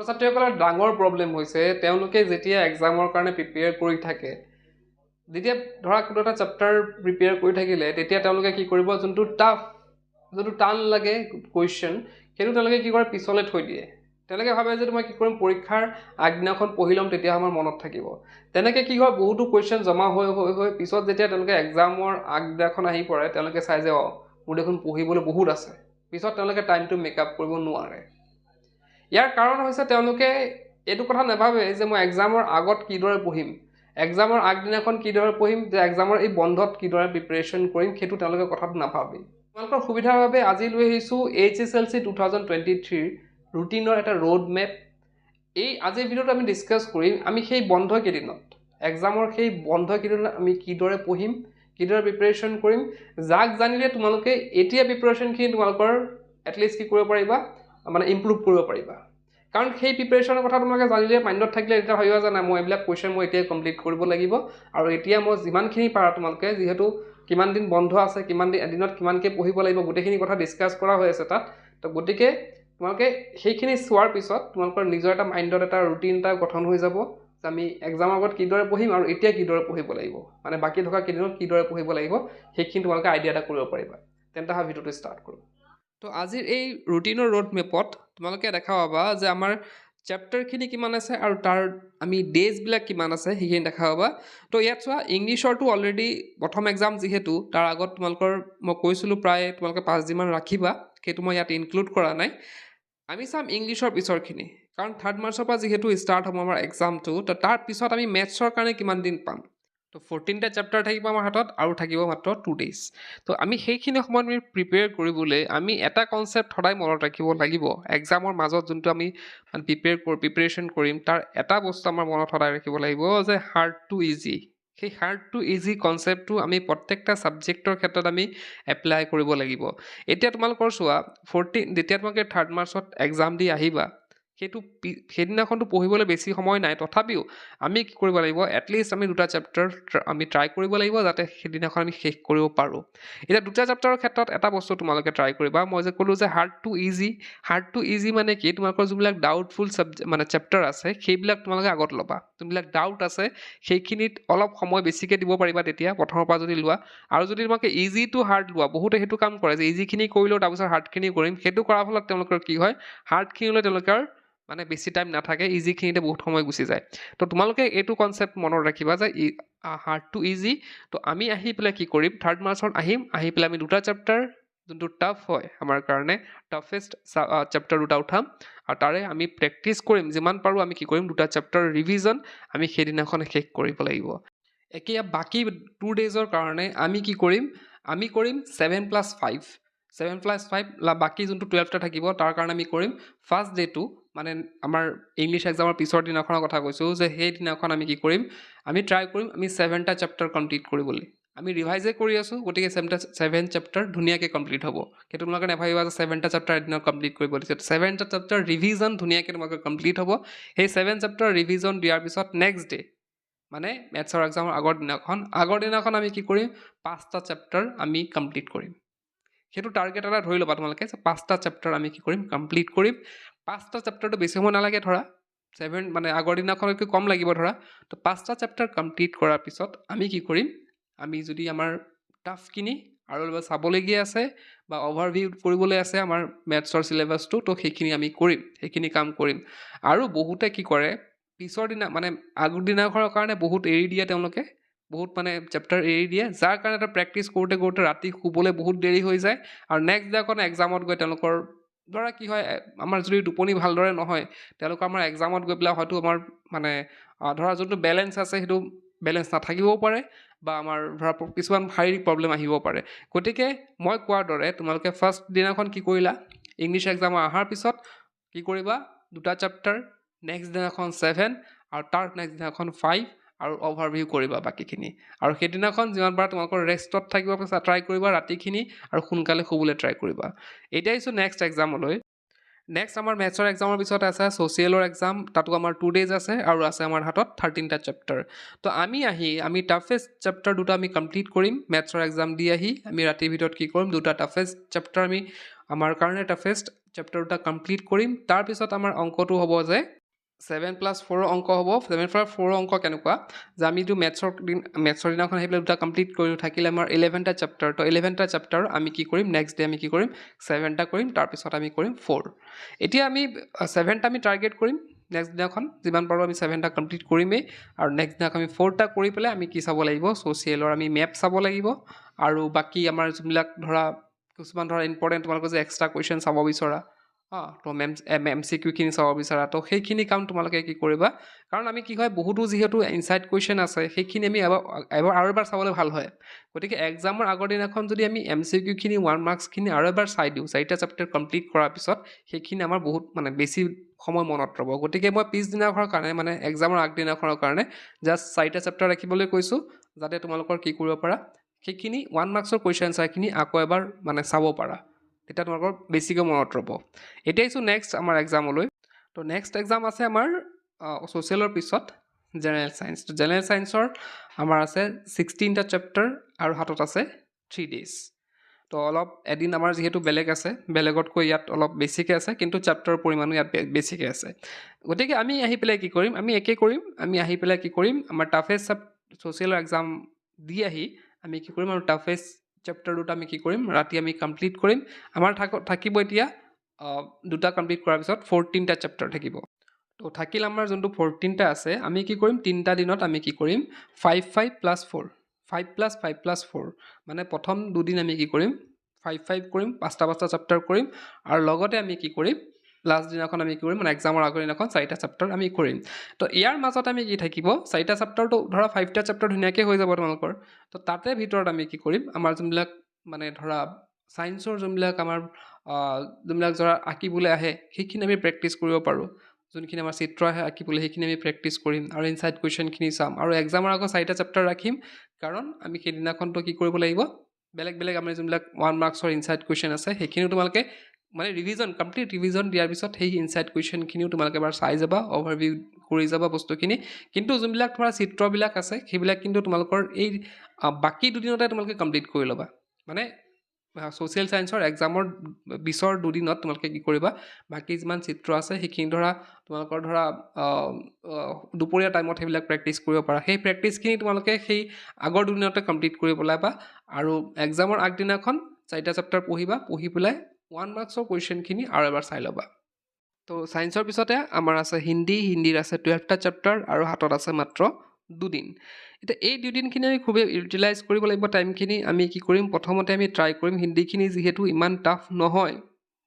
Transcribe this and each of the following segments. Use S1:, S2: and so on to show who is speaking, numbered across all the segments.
S1: ছাত্ৰীসকলৰ ডাঙৰ প্ৰব্লেম হৈছে তেওঁলোকে যেতিয়া এক্সামৰ কাৰণে প্ৰিপেয়াৰ কৰি থাকে যেতিয়া ধৰা কোনো এটা চেপ্টাৰ প্ৰিপেয়াৰ কৰি থাকিলে তেতিয়া তেওঁলোকে কি কৰিব যোনটো টান লাগে কুৱেশ্যন সেইটো তেওঁলোকে কি কৰে পিছলৈ থৈ দিয়ে তেওঁলোকে ভাবে যে মই কি কৰিম পৰীক্ষাৰ আগদিনাখন পঢ়ি ল'ম তেতিয়া আমাৰ মনত থাকিব তেনেকৈ কি হয় বহুতো কুৱেশ্যন জমা হৈ পিছত যেতিয়া তেওঁলোকে এক্সামৰ আগদিনাখন আহি পৰে তেওঁলোকে চাই যে মোৰ দেখোন পঢ়িবলৈ বহুত আছে পিছত তেওঁলোকে টাইমটো মেকআপ কৰিব নোৱাৰে ইয়াৰ কাৰণ হৈছে তেওঁলোকে এইটো কথা নাভাবে যে মই এক্সামৰ আগত কিদৰে পঢ়িম এক্সামৰ আগদিনাখন কিদৰে পঢ়িম যে এক্সামৰ এই বন্ধত কিদৰে প্ৰিপাৰেশ্যন কৰিম সেইটো তেওঁলোকে কথাটো নাভাবে তোমালোকৰ সুবিধাৰ বাবে আজি লৈ আহিছোঁ HSLC 2023 ৰুটিনৰ এটা ৰোড মেপ এই আজিৰ ভিডিঅ'ত আমি ডিছকাছ কৰিম আমি সেই বন্ধ কেইদিনত এক্সামৰ সেই বন্ধ কেইদিনত আমি কিদৰে পঢ়িম কিদৰে প্ৰিপাৰেশ্যন কৰিম যাক জানিলে তোমালোকে এতিয়া প্ৰিপাৰেশ্যনখিনি তোমালোকৰ এটলিষ্ট কি কৰিব পাৰিবা মানে ইম্প্ৰুভ কৰিব পাৰিবা কাৰণ সেই প্ৰিপাৰেশ্যনৰ কথা তোমালোকে জানিলে মাইণ্ডত থাকিলে এতিয়া ভাবিবা যে নাই মই এইবিলাক কুৱেশ্যন মই এতিয়াই কমপ্লিট কৰিব লাগিব আৰু এতিয়া মই যিমানখিনি পাৰা তোমালোকে যিহেতু কিমান দিন বন্ধ আছে কিমান দিন এদিনত কিমানকৈ পঢ়িব লাগিব গোটেইখিনি কথা ডিছকাছ কৰা হৈ আছে তাত তো গতিকে তোমালোকে সেইখিনি চোৱাৰ পিছত তোমালোকৰ নিজৰ এটা মাইণ্ডত এটা ৰুটিন এটা গঠন হৈ যাব যে আমি এক্সামৰ আগত কিদৰে পঢ়িম আৰু এতিয়া কিদৰে পঢ়িব লাগিব মানে বাকী থকা কেইদিনত কিদৰে পঢ়িব লাগিব সেইখিনি তোমালোকে আইডিয়া এটা কৰিব পাৰিবা তেন্তে হা ভিডিঅ'টো ষ্টাৰ্ট কৰোঁ তো আজিৰ এই ৰুটিনৰ ৰোড মেপত তোমালোকে দেখা পাবা যে আমাৰ চেপ্টাৰখিনি কিমান আছে আৰু তাৰ আমি ডেজবিলাক কিমান আছে সেইখিনি দেখা পাবা তো ইয়াত চোৱা ইংলিছৰটো অলৰেডি প্ৰথম এক্সাম যিহেতু তাৰ আগত তোমালোকৰ মই কৈছিলোঁ প্ৰায় তোমালোকে 5 দিনমান ৰাখিবা সেইটো মই ইয়াত ইনক্লুড কৰা নাই আমি চাম ইংলিছৰ পিছৰখিনি কাৰণ 3rd মাৰ্চৰ পৰা যিহেতু ষ্টাৰ্ট হ'ব আমাৰ এক্সামটো তো তাৰ পিছত আমি মেথছৰ কাৰণে কিমান দিন পাম তো 14টা চেপ্টাৰ থাকিব আমাৰ হাতত আৰু থাকিব মাত্ৰ 2 days তো আমি সেইখিনি সময়ত আমি প্ৰিপেয়াৰ কৰিবলৈ আমি এটা কনচেপ্ট সদায় মনত ৰাখিব লাগিব এক্সামৰ মাজত যোনটো আমি প্ৰিপেৰেশ্যন কৰিম তাৰ এটা বস্তু আমাৰ মনত সদায় ৰাখিব লাগিব যে হাৰ্ড টু ইজি সেই হাৰ্ড টু ইজি কনচেপ্টটো আমি প্ৰত্যেকটা ছাবজেক্টৰ ক্ষেত্ৰত আমি এপ্লাই কৰিব লাগিব এতিয়া তোমালোকৰ চোৱা 14 যেতিয়া তোমালোকে 3rd মাৰ্চত এক্সাম দি আহিবা সেইদিনাখনতো পঢ়িবলৈ বেছি সময় নাই তথাপিও আমি কি কৰিব লাগিব এটলিষ্ট আমি 2টা চেপ্টাৰ আমি ট্ৰাই কৰিব লাগিব যাতে সেইদিনাখন আমি শেষ কৰিব পাৰোঁ এতিয়া 2টা চেপ্টাৰৰ ক্ষেত্ৰত এটা বস্তু তোমালোকে ট্ৰাই কৰিবা মই যে ক'লোঁ যে হাৰ্ড টু ইজি মানে কি তোমালোকৰ যোনবিলাক ডাউটফুল মানে চেপ্টাৰ আছে সেইবিলাক তোমালোকে আগত ল'বা যোনবিলাক ডাউট আছে সেইখিনিত অলপ সময় বেছিকৈ দিব পাৰিবা তেতিয়া প্ৰথমৰ পৰা যদি লোৱা আৰু যদি তোমালোকে ইজি টু হাৰ্ড লোৱা বহুতে সেইটো কাম কৰে যে ইজিখিনি কৰিলেও তাৰপিছত হাৰ্ডখিনি কৰিম সেইটো কৰাৰ ফলত তেওঁলোকৰ কি হয় হাৰ্ডখিনিলৈ তেওঁলোকৰ মানে বেছি টাইম নাথাকে ইজিখিনিতে বহুত সময় গুচি যায় তো তোমালোকে এইটো কনচেপ্ট মনত ৰাখিবা যে হাৰ্ড টু ইজি তো আমি আহি পেলাই কি কৰিম 3rd মাৰ্চত আহি পেলাই আমি 2টা চেপ্টাৰ যোনটো টাফ হয় আমাৰ কাৰণে টাফেষ্ট চেপ্টাৰ 2টা উঠাম আৰু তাৰে আমি প্ৰেক্টিছ কৰিম যিমান পাৰোঁ আমি কি কৰিম 2টা চেপ্টাৰ ৰিভিজন আমি সেইদিনাখন শেষ কৰিব লাগিব এতিয়া বাকী 2 daysৰ কাৰণে আমি কি কৰিম আমি কৰিম 7+5 বাকী যোনটো 12টা থাকিব তাৰ কাৰণে আমি কৰিম ফাৰ্ষ্ট ডেটো মানে আমাৰ ইংলিছ এক্সামৰ পিছৰ দিনাখনৰ কথা কৈছোঁ যে সেই দিনাখন আমি কি কৰিম আমি ট্ৰাই কৰিম আমি 7টা চেপ্টাৰ কমপ্লিট কৰিবলৈ আমি ৰিভাইজে কৰি আছোঁ গতিকে 7 চেপ্টাৰ ধুনীয়াকৈ কমপ্লিট হ'ব সেইটো তোমালোকে নাভাবিবা যে 7টা চেপ্টাৰ এদিনত কমপ্লিট কৰিব দিছে 7টা চেপ্টাৰ ৰিভিজন ধুনীয়াকৈ তোমালোকে কমপ্লিট হ'ব সেই 7 চেপ্টাৰ ৰিভিজন দিয়াৰ পিছত নেক্সট ডে মানে মেথছৰ এক্সামৰ আগৰ দিনাখন আমি কি কৰিম 5টা চেপ্টাৰ আমি কমপ্লিট কৰিম সেইটো টাৰ্গেট এটা ধৰি ল'বা তোমালোকে যে 5টা চেপ্টাৰ আমি কি কৰিম কমপ্লিট কৰিম 5টা চেপ্টাৰটো বেছি সময় নালাগে ধৰা 7 মানে আগৰ দিনাখনতকৈ কম লাগিব ধৰা তো 5টা চেপ্টাৰ কমপ্লিট কৰাৰ পিছত আমি কি কৰিম আমি যদি আমাৰ টাফখিনি আৰু চাবলগীয়া আছে বা অভাৰভিউ কৰিবলৈ আছে আমাৰ মেথছৰ চিলেবাছটো তো সেইখিনি আমি কৰিম সেইখিনি কাম কৰিম আৰু বহুতে কি কৰে পিছৰ দিনা মানে আগৰ দিনাখনৰ কাৰণে বহুত এৰি দিয়ে তেওঁলোকে বহুত মানে চেপ্টাৰ এৰি দিয়ে যাৰ কাৰণে এটা প্ৰেক্টিছ কৰোঁতে ৰাতি শুবলৈ বহুত দেৰি হৈ যায় আৰু নেক্সট দিনাখন এক্সামত গৈ তেওঁলোকৰ ধৰা কি হয় আমাৰ যদি টোপনি ভালদৰে নহয় তেওঁলোকৰ আমাৰ এক্সামত গৈ পেলাই হয়তো আমাৰ মানে ধৰা যোনটো বেলেঞ্চ আছে সেইটো বেলেঞ্চ নাথাকিবও পাৰে বা আমাৰ ধৰা কিছুমান শাৰীৰিক প্ৰব্লেম আহিব পাৰে গতিকে মই কোৱাৰ দৰে তোমালোকে ফাৰ্ষ্ট দিনাখন কি কৰিলা ইংলিছ এক্সামৰ অহাৰ পিছত কি কৰিবা 2টা চেপ্টাৰ নেক্সট দিনাখন 7 আৰু তাৰ নেক্সট দিনাখন 5 আৰু অভাৰভিউ কৰিবা বাকীখিনি আৰু সেইদিনাখন যিমান পাৰা তোমালোকৰ ৰেষ্টত থাকিব ট্ৰাই কৰিবা ৰাতিখিনি আৰু সোনকালে শুবলৈ ট্ৰাই কৰিবা এতিয়া আহিছোঁ নেক্সট এক্সামলৈ নেক্সট আমাৰ মেথছৰ এক্সামৰ পিছত আছে ছ'চিয়েলৰ এক্সাম তাতো আমাৰ 2 days আছে আৰু আছে আমাৰ হাতত 13টা চেপ্টাৰ তো আমি টাফেষ্ট চেপ্টাৰ 2টা আমি কমপ্লিট কৰিম মেথছৰ এক্সাম দি আহি আমি ৰাতিৰ ভিতৰত কি কৰিম 2টা টাফেষ্ট চেপ্টাৰ আমি আমাৰ কাৰণে টাফেষ্ট চেপ্টাৰ দুটা কমপ্লিট কৰিম তাৰপিছত আমাৰ অংকটো হ'ব যে 7+4 অংক হ'ব 7+4 অংক কেনেকুৱা যে আমি এইটো মেথছৰ দিনাখন সেইবিলাক দুটা কমপ্লিট কৰি থাকিলে আমাৰ 11টা চেপ্টাৰ তো 11টা চেপ্টাৰ আমি কি কৰিম নেক্সট ডে আমি কি কৰিম 7টা কৰিম তাৰপিছত আমি কৰিম 4 এতিয়া আমি 7টা আমি টাৰ্গেট কৰিম নেক্সট দিনাখন যিমান পাৰোঁ আমি 7টা কমপ্লিট কৰিমেই আৰু নেক্সট দিনাখন আমি 4টা কৰি পেলাই আমি কি চাব লাগিব ছ'চিয়েলৰ আমি মেপ চাব লাগিব আৰু বাকী আমাৰ যোনবিলাক ধৰা কিছুমান ধৰা ইম্পৰ্টেণ্ট তোমালোকে যে এক্সট্ৰা কুৱেশ্যন চাব বিচৰা তো MCQখিনি চাব বিচাৰা তো সেইখিনি কাম তোমালোকে কি কৰিবা কাৰণ আমি কি হয় বহুতো যিহেতু ইনচাইড কুৱেশ্যন আছে সেইখিনি আমি আৰু এবাৰ চাবলৈ ভাল হয় গতিকে এক্সামৰ আগৰ দিনাখন যদি আমি MCQখিনি 1 মাৰ্কছখিনি আৰু এবাৰ চাই দিওঁ 4টা চেপ্টাৰ কমপ্লিট কৰাৰ পিছত সেইখিনি আমাৰ বহুত মানে বেছি সময় মনত ৰ'ব গতিকে মই পিছদিনাখনৰ কাৰণে মানে এক্সামৰ আগদিনাখনৰ কাৰণে জাষ্ট 4টা চেপ্টাৰ ৰাখিবলৈ কৈছোঁ যাতে তোমালোকৰ কি কৰিব পাৰা সেইখিনি 1 মাৰ্কছৰ কুৱেশ্যন আনচাৰখিনি আকৌ এবাৰ মানে চাব পাৰা তেতিয়া তোমালোকৰ বেছিকৈ মনত ৰ'ব এতিয়া আহিছোঁ নেক্সট আমাৰ এক্সামলৈ তো নেক্সট এক্সাম আছে আমাৰ ছ'চিয়েলৰ পিছত জেনেৰেল চায়েন্স তো জেনেৰেল চায়েন্সৰ আমাৰ আছে 16টা চেপ্টাৰ আৰু হাতত আছে 3 ডেইজ তো অলপ এদিন আমাৰ যিহেতু বেলেগ আছে বেলেগতকৈ ইয়াত অলপ বেছিকৈ আছে কিন্তু চেপ্টাৰৰ পৰিমাণো ইয়াত বেছিকৈ আছে গতিকে আমি আহি পেলাই কি কৰিম আমি একে কৰিম আমি আহি পেলাই কি কৰিম আমাৰ টাফেষ্ট ছ'চিয়েলৰ এক্সাম দি আহি আমি কি কৰিম আৰু টাফেষ্ট চেপ্টাৰ দুটা আমি কি কৰিম ৰাতি আমি কমপ্লিট কৰিম আমাৰ থাকিব এতিয়া দুটা কমপ্লিট কৰাৰ পিছত 14টা চেপ্টাৰ থাকিব তো থাকিল আমাৰ যোনটো 14টা আছে আমি কি কৰিম 3টা দিনত আমি কি কৰিম 5+4 5+5+4 মানে প্ৰথম দুদিন আমি কি কৰিম 5 কৰিম 5টা চেপ্টাৰ কৰিম আৰু লগতে আমি কি কৰিম লাষ্ট দিনাখন আমি কি কৰিম মানে এক্সামৰ আগৰ দিনাখন 4টা চেপ্টাৰ আমি কৰিম তো ইয়াৰ মাজত আমি কি থাকিব 4টা চেপ্টাৰটো ধৰা 5টা চেপ্টাৰ ধুনীয়াকৈ হৈ যাব তোমালোকৰ তো তাতে ভিতৰত আমি কি কৰিম আমাৰ যোনবিলাক মানে ধৰা ছায়েন্সৰ যোনবিলাক আমাৰ যোনবিলাক ধৰা আঁকিবলৈ আহে সেইখিনি আমি প্ৰেক্টিছ কৰিব পাৰোঁ যোনখিনি আমাৰ চিত্ৰ আহে আঁকিবলৈ সেইখিনি আমি প্ৰেক্টিছ কৰিম আৰু ইনচাইড কুৱেশ্যনখিনি চাম আৰু এক্সামৰ আগত 4টা চেপ্টাৰ ৰাখিম কাৰণ আমি সেইদিনাখনতো কি কৰিব লাগিব বেলেগ আমাৰ যোনবিলাক 1 মাৰ্কছৰ ইনচাইড কুৱেশ্যন আছে সেইখিনিও তোমালোকে মানে কমপ্লিট ৰিভিজন দিয়াৰ পিছত সেই ইনচাইড কুৱেশ্যনখিনিও তোমালোকে এবাৰ চাই যাবা অভাৰভিউ কৰি যাবা বস্তুখিনি কিন্তু যোনবিলাক ধৰা চিত্ৰবিলাক আছে সেইবিলাক কিন্তু তোমালোকৰ এই বাকী দুদিনতে তোমালোকে কমপ্লিট কৰি ল'বা মানে ছ'চিয়েল চায়েন্সৰ এক্সামৰ পিছৰ দুদিনত তোমালোকে কি কৰিবা বাকী যিমান চিত্ৰ আছে সেইখিনি ধৰা তোমালোকৰ ধৰা দুপৰীয়া টাইমত সেইবিলাক প্ৰেক্টিছ কৰিব পাৰা সেই প্ৰেক্টিছখিনি তোমালোকে সেই আগৰ দুদিনতে কমপ্লিট কৰি পেলাবা আৰু এক্সামৰ আগদিনাখন 4টা চেপ্টাৰ পঢ়ি পেলাই 1 মাৰ্কছৰ কুৱেশ্যনখিনি আৰু এবাৰ চাই ল'বা তো ছায়েন্সৰ পিছতে আমাৰ আছে হিন্দীৰ আছে 12টা চেপ্টাৰ আৰু হাতত আছে মাত্ৰ দুদিন এতিয়া এই দুদিনখিনি আমি খুবেই ইউটিলাইজ কৰিব লাগিব টাইমখিনি আমি কি কৰিম প্ৰথমতে আমি ট্ৰাই কৰিম হিন্দীখিনি যিহেতু ইমান টাফ নহয়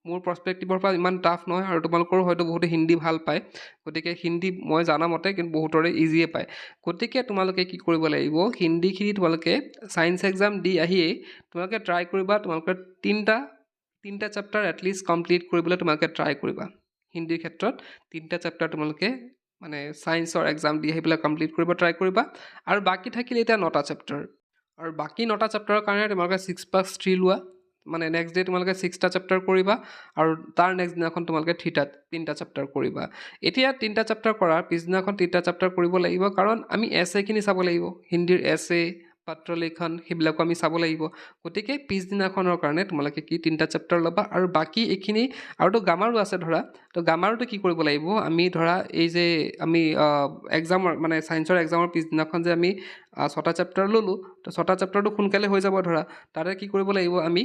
S1: মোৰ পাৰ্চপেক্টিভৰ পৰা ইমান টাফ নহয় আৰু তোমালোকৰো হয়তো বহুতে হিন্দী ভাল পায় গতিকে হিন্দী মই জানা মতে কিন্তু বহুতৰে ইজিয়ে পায় গতিকে তোমালোকে কি কৰিব লাগিব হিন্দীখিনি তোমালোকে ছায়েন্স এক্সাম দি আহিয়েই তোমালোকে ট্ৰাই কৰিবা তোমালোকে তিনিটা চেপ্টাৰ এটলিষ্ট কমপ্লিট কৰিবলৈ তোমালোকে ট্ৰাই কৰিবা হিন্দীৰ ক্ষেত্ৰত 3টা চেপ্টাৰ তোমালোকে মানে ছায়েন্সৰ এক্সাম দি আহি পেলাই কমপ্লিট কৰিব ট্ৰাই কৰিবা আৰু বাকী থাকিলে এতিয়া 9টা চেপ্টাৰ আৰু বাকী 9টা চেপ্টাৰৰ কাৰণে তোমালোকে 6+3 লোৱা মানে নেক্সট ডে তোমালোকে 6টা চেপ্টাৰ কৰিবা আৰু তাৰ নেক্সট দিনাখন তোমালোকে 3টা চেপ্টাৰ কৰিবা এতিয়া 3টা চেপ্টাৰ কৰাৰ পিছদিনাখন 3টা চেপ্টাৰ কৰিব লাগিব কাৰণ আমি এছেখিনি চাব লাগিব হিন্দীৰ এছে পত্ৰলেখন সেইবিলাকো আমি চাব লাগিব গতিকে পিছদিনাখনৰ কাৰণে তোমালোকে কি 3টা চেপ্টাৰ ল'বা আৰু বাকী এইখিনি আৰুতো গ্ৰামাৰো আছে ধৰা তো গ্ৰামাৰটো কি কৰিব লাগিব আমি ধৰা এই যে আমি এক্সামৰ মানে ছায়েন্সৰ এক্সামৰ পিছদিনাখন যে আমি 6টা চেপ্টাৰ ল'লোঁ তো 6টা চেপ্টাৰটো সোনকালে হৈ যাব ধৰা তাতে কি কৰিব লাগিব আমি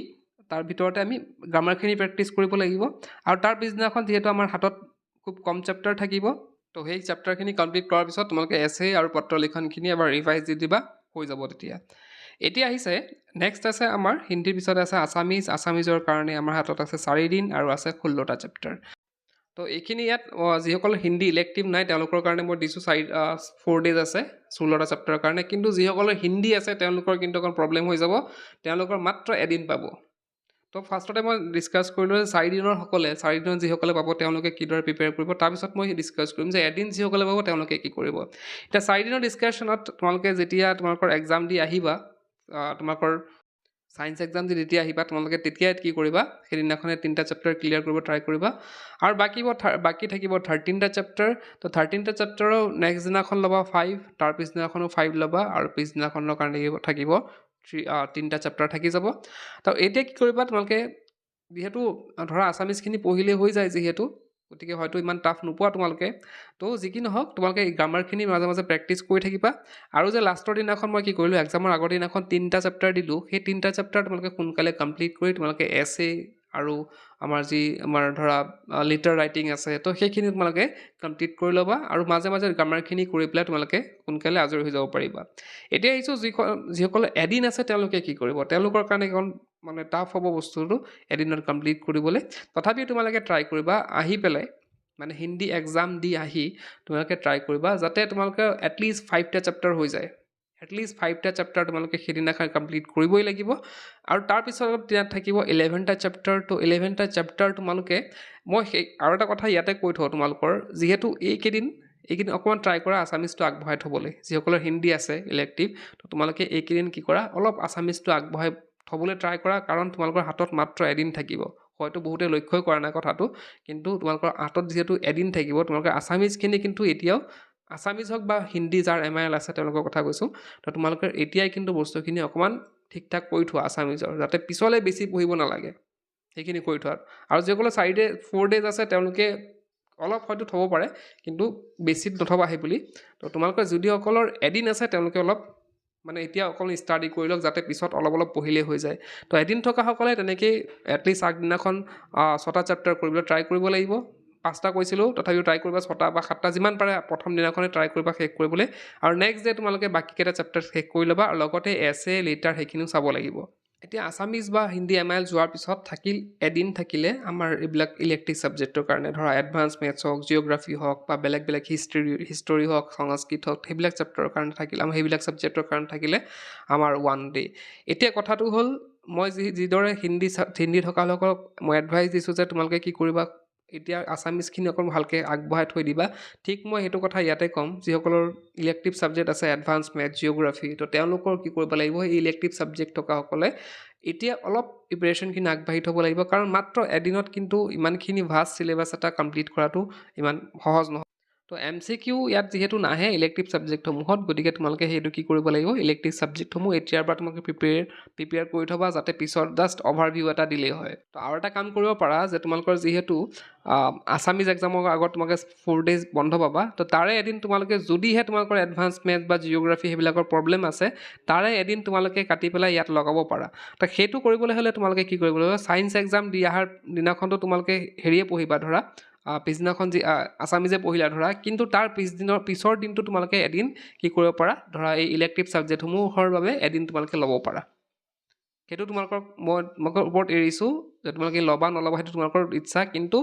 S1: তাৰ ভিতৰতে আমি গ্ৰামাৰখিনি প্ৰেক্টিছ কৰিব লাগিব আৰু তাৰ পিছদিনাখন যিহেতু আমাৰ হাতত খুব কম চেপ্টাৰ থাকিব তো সেই চেপ্টাৰখিনি কমপ্লিট কৰাৰ পিছত তোমালোকে এছে আৰু পত্ৰলেখনখিনি এবাৰ ৰিভাইজ দি দিবা হৈ যাব তেতিয়া এতিয়া আহিছে নেক্সট আছে আমাৰ হিন্দীৰ পিছতে আছে আছামিজৰ কাৰণে আমাৰ হাতত আছে 4 দিন আৰু আছে 16টা চেপ্টাৰ তো এইখিনি ইয়াত যিসকল হিন্দী ইলেক্টিভ নাই তেওঁলোকৰ কাৰণে মই দিছোঁ 4 ডেজ আছে 16টা চেপ্টাৰৰ কাৰণে কিন্তু যিসকলৰ হিন্দী আছে তেওঁলোকৰ কিন্তু অকণ প্ৰব্লেম হৈ যাব তেওঁলোকৰ মাত্ৰ এদিন পাব তো ফাৰ্ষ্টতে মই ডিছকাছ কৰিলোঁ যে 4 দিনত যিসকলে পাব তেওঁলোকে কিদৰে প্ৰিপেয়াৰ কৰিব তাৰপিছত মই ডিছকাছ কৰিম যে এদিন যিসকলে পাব তেওঁলোকে কি কৰিব এতিয়া 4 দিনৰ ডিছকাশ্যনত তোমালোকে যেতিয়া তোমালোকৰ এক্সাম দি আহিবা তোমালোকৰ ছায়েন্স এক্সাম দি যেতিয়া আহিবা তোমালোকে তেতিয়া কি কৰিবা সেইদিনাখনে 3টা চেপ্টাৰ ক্লিয়াৰ কৰিব ট্ৰাই কৰিবা আৰু বাকী থাকিব 13টা চেপ্টাৰ তো 13টা চেপ্টাৰো নেক্সট দিনাখন ল'বা 5 তাৰ পিছদিনাখনো 5 ল'বা আৰু পিছদিনাখনৰ কাৰণে থাকিব 3টা চেপ্টাৰ থাকি যাব তো এতিয়া কি কৰিবা তোমালোকে যিহেতু ধৰা আছামিজখিনি পঢ়িলে হৈ যায় যিহেতু, গতিকে হয়তো ইমান টাফ নোপোৱা তোমালোকে। তো যি কি নহওক তোমালোকে গ্ৰামাৰখিনি মাজে মাজে প্ৰেক্টিছ কৰি থাকিবা। আৰু যে লাষ্টৰ দিনাখন মই কি কৰিলোঁ, এক্সামৰ আগৰ দিনাখন 3টা চেপ্টাৰ দিলোঁ, সেই 3টা চেপ্টাৰ তোমালোকে সোনকালে কমপ্লিট কৰি তোমালোকে এছে আৰু আমাৰ ধৰা লিটাৰ ৰাইটিং আছে, তো সেইখিনি তোমালোকে কমপ্লিট কৰি ল'বা আৰু মাজে মাজে গ্ৰামাৰখিনি কৰি পেলাই তোমালোকে সোনকালে আজৰি হৈ যাব পাৰিবা। এতিয়া আহিছোঁ যিসকল এদিন আছে তেওঁলোকে কি কৰিব, তেওঁলোকৰ কাৰণে এখন মানে টাফ হ'ব বস্তুটো এদিনত কমপ্লিট কৰিবলৈ। তথাপিও তোমালোকে ট্ৰাই কৰিবা আহি পেলাই, মানে হিন্দী এক্সাম দি আহি তোমালোকে ট্ৰাই কৰিবা যাতে তোমালোকে এটলিষ্ট 5টা চেপ্টাৰ হৈ যায়। এটলিষ্ট 5টা চেপ্টাৰ তোমালোকে সেইদিনাখন কমপ্লিট কৰিবই লাগিব। আৰু তাৰপিছত ইয়াত থাকিব 11টা চেপ্টাৰ। তো 11টা চেপ্টাৰ তোমালোকে, মই আৰু এটা কথা ইয়াতে কৈ থওঁ তোমালোকৰ, যিহেতু এইকেইদিন অকণমান ট্ৰাই কৰা আছামিজটো আগবঢ়াই থ'বলৈ। যিসকলৰ হিন্দী আছে ইলেক্টিভ, তো তোমালোকে এইকেইদিন কি কৰা, অলপ আছামিজটো আগবঢ়াই থ'বলৈ ট্ৰাই কৰা, কাৰণ তোমালোকৰ হাতত মাত্ৰ এদিন থাকিব। হয়তো বহুতে লক্ষ্যই কৰা নাই কথাটো, কিন্তু তোমালোকৰ হাতত যিহেতু এদিন থাকিব, তোমালোকে আছামিজখিনি কিন্তু এতিয়াও, আছামিজ হওক বা হিন্দী যাৰ MIL আছে তেওঁলোকৰ কথা কৈছোঁ, তো তোমালোকে এতিয়াই কিন্তু বস্তুখিনি অকণমান ঠিক ঠাক কৰি থোৱা আছামিজৰ, যাতে পিছলৈ বেছি পঢ়িব নালাগে, সেইখিনি কৰি থোৱা। আৰু যিসকলে 4 ডেজ আছে তেওঁলোকে অলপ হয়তো থ'ব পাৰে, কিন্তু বেছিত নথবা সেই বুলি। তো তোমালোকে যিসকলৰ এদিন আছে তেওঁলোকে অলপ মানে এতিয়া অকল ষ্টাডি কৰি লওক, যাতে পিছত অলপ পঢ়িলেই হৈ যায়। তো এদিন থকাসকলে তেনেকেই এটলিষ্ট আগদিনাখন 6টা চেপ্টাৰ কৰিবলৈ ট্ৰাই কৰিব লাগিব। 5টা কৈছিলোঁ, তথাপিও ট্ৰাই কৰিবা 6টা বা 7টা যিমান পাৰে প্ৰথম দিনাখনে ট্ৰাই কৰিবা শেষ কৰিবলৈ। আৰু নেক্সট ডে তোমালোকে বাকীকেইটা চেপ্টাৰ শেষ কৰি ল'বা, আৰু লগতে এছে লিটাৰ সেইখিনিও চাব লাগিব। এতিয়া আছামিজ বা হিন্দী MIL যোৱাৰ পিছত এদিন থাকিলে আমাৰ এইবিলাক ইলেক্টিভ ছাবজেক্টৰ কাৰণে, ধৰা এডভান্স মেথছ হওক, জিঅ'গ্ৰাফী হওক, বা বেলেগ হিষ্টৰী হওক, সংস্কৃত হওক, সেইবিলাক চেপ্টাৰৰ কাৰণে থাকিলে, আমাৰ সেইবিলাক ছাবজেক্টৰ কাৰণে থাকিলে আমাৰ 1 ডে। এতিয়া কথাটো হ'ল, মই যিদৰে হিন্দী থকাসকলক মই এডভাইচ দিছোঁ যে তোমালোকে কি কৰিবা, এতিয়া আছামিজখিনি অকণ ভালকৈ আগবঢ়াই থৈ দিবা। ঠিক মই সেইটো কথা ইয়াতে ক'ম, যিসকলৰ ইলেক্টিভ ছাবজেক্ট আছে এডভান্স মেথছ, জিঅ'গ্ৰাফী, তো তেওঁলোকৰ কি কৰিব লাগিব, এই ইলেক্টিভ ছাবজেক্ট থকাসকলে এতিয়া অলপ প্ৰিপেৰেশ্যনখিনি আগবাঢ়ি থ'ব লাগিব, কাৰণ মাত্ৰ এদিনত কিন্তু ইমানখিনি ভাষ্ট চিলেবাছ এটা কমপ্লিট কৰাটো ইমান সহজ নহয়। তো MCQ ইয়াত যিহেতু নাহে ইলেক্টিভ ছাবজেক্টসমূহত, গতিকে তোমালোকে সেইটো কি কৰিব লাগিব, ইলেক্টিভ ছাবজেক্টসমূহ এতিয়াৰ পৰা তোমালোকে প্ৰিপেয়াৰ কৰি থ'বা, যাতে পিছত জাষ্ট অভাৰভিউ এটা দিলেই হয়। তো আৰু এটা কাম কৰিব পাৰা যে তোমালোকৰ যিহেতু আছামিজ এক্সামৰ আগত তোমালোকে 4 ডেজ বন্ধ পাবা, তো তাৰে এদিন তোমালোকে যদিহে তোমালোকৰ এডভান্স মেথছ বা জিঅ'গ্ৰাফী সেইবিলাকৰ প্ৰব্লেম আছে, তাৰে এদিন তোমালোকে কাটি পেলাই ইয়াত লগাব পাৰা। তো সেইটো কৰিবলৈ হ'লে তোমালোকে কি কৰিব লাগিব, ছায়েন্স এক্সাম দি অহাৰ দিনাখনতো তোমালোকে হেৰিয়ে পঢ়িবা, ধৰা পিছদিনাখন যি আছামিজে পঢ়িলা ধৰা, কিন্তু তাৰ পিছৰ দিনটো তোমালোকে এদিন কি কৰিব পাৰা, ধৰা এই ইলেক্টিভ ছাবজেক্টসমূহৰ বাবে এদিন তোমালোকে ল'ব পাৰা। সেইটো তোমালোকৰ ওপৰত এৰিছোঁ, যে তোমালোকে ল'বা নল'বা সেইটো তোমালোকৰ ইচ্ছা, কিন্তু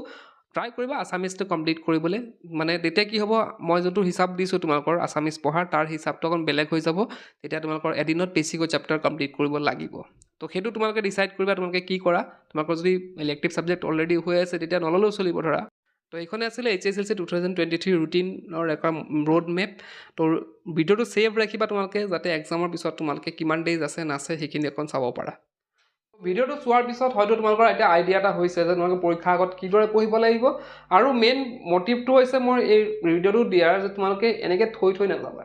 S1: ট্ৰাই কৰিবা আছামিজটো কমপ্লিট কৰিবলৈ। মানে তেতিয়া কি হ'ব, মই যোনটো হিচাপ দিছোঁ তোমালোকৰ আছামিজ পঢ়াৰ, তাৰ হিচাপটো অকণ বেলেগ হৈ যাব। তেতিয়া তোমালোকৰ এদিনত বেছিকৈ চেপ্টাৰ কমপ্লিট কৰিব লাগিব। তো সেইটো তোমালোকে ডিচাইড কৰিবা তোমালোকে কি কৰা। তোমালোকৰ যদি ইলেক্টিভ ছাবজেক্ট অলৰেডি হৈ আছে তেতিয়া নল'লেও চলিব ধৰা। তো এইখনে আছিলে HSLC 2023 ৰুটিনৰ এটা ৰোড মেপ। তো ভিডিঅ'টো ছেভ ৰাখিবা তোমালোকে, যাতে এক্সামৰ পিছত তোমালোকে কিমান ডেজ আছে নাছে সেইখিনি অকণ চাব পাৰা। ভিডিঅ'টো চোৱাৰ পিছত হয়তো তোমালোকৰ এতিয়া আইডিয়া এটা হৈছে যে তোমালোকে পৰীক্ষাৰ আগত কিদৰে পঢ়িব লাগিব। আৰু মেইন মটিভটো হৈছে মোৰ এই ভিডিঅ'টো দিয়াৰ, যে তোমালোকে এনেকৈ থৈ নাযাবা।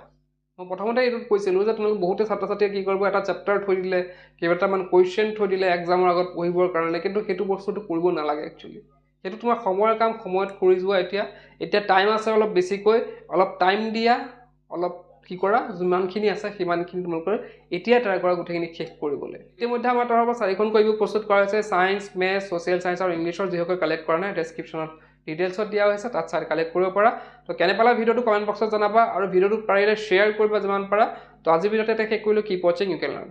S1: মই প্ৰথমতে এইটোত কৈছিলোঁ যে তোমালোকে বহুতে ছাত্ৰ ছাত্ৰীয়ে কি কৰিব, এটা চেপ্টাৰ থৈ দিলে, কেইবাটামান কুৱেশ্যন থৈ দিলে এক্সামৰ আগত পঢ়িবৰ কাৰণে, কিন্তু সেইটো বস্তুটো কৰিব নালাগে একচুৱেলি। সেইটো তোমাৰ সময়ৰ কাম, সময়ত কৰি যোৱা। এতিয়া টাইম আছে অলপ বেছিকৈ, অলপ টাইম দিয়া, অলপ কি কৰা, যিমানখিনি আছে সিমানখিনি তোমালোকৰ এতিয়া ট্ৰাই কৰা গোটেইখিনি শেষ কৰিবলৈ। ইতিমধ্যে আমাৰ তৰফৰ পৰা 4খন কুইজ বুক প্ৰস্তুত কৰা হৈছে, ছায়েন্স, মেথছ, ছ'চিয়েল ছায়েন্স আৰু ইংলিছৰ। যিসকলে কালেক্ট কৰা নাই ডেছক্ৰিপশ্যনত ডিটেইলছত দিয়া হৈছে, তাত চাই কালেক্ট কৰিব পাৰা। তো কেনে পালা ভিডিঅ'টো কমেণ্ট বক্সত জনাবা, আৰু ভিডিঅ'টো পাৰিলে শ্বেয়াৰ কৰিবা যিমান পাৰা। তো আজি ভিডিঅ'তে শেষ কৰিলোঁ। কিপ ৱাচিং, ইউ কেন লাৰ্ণ।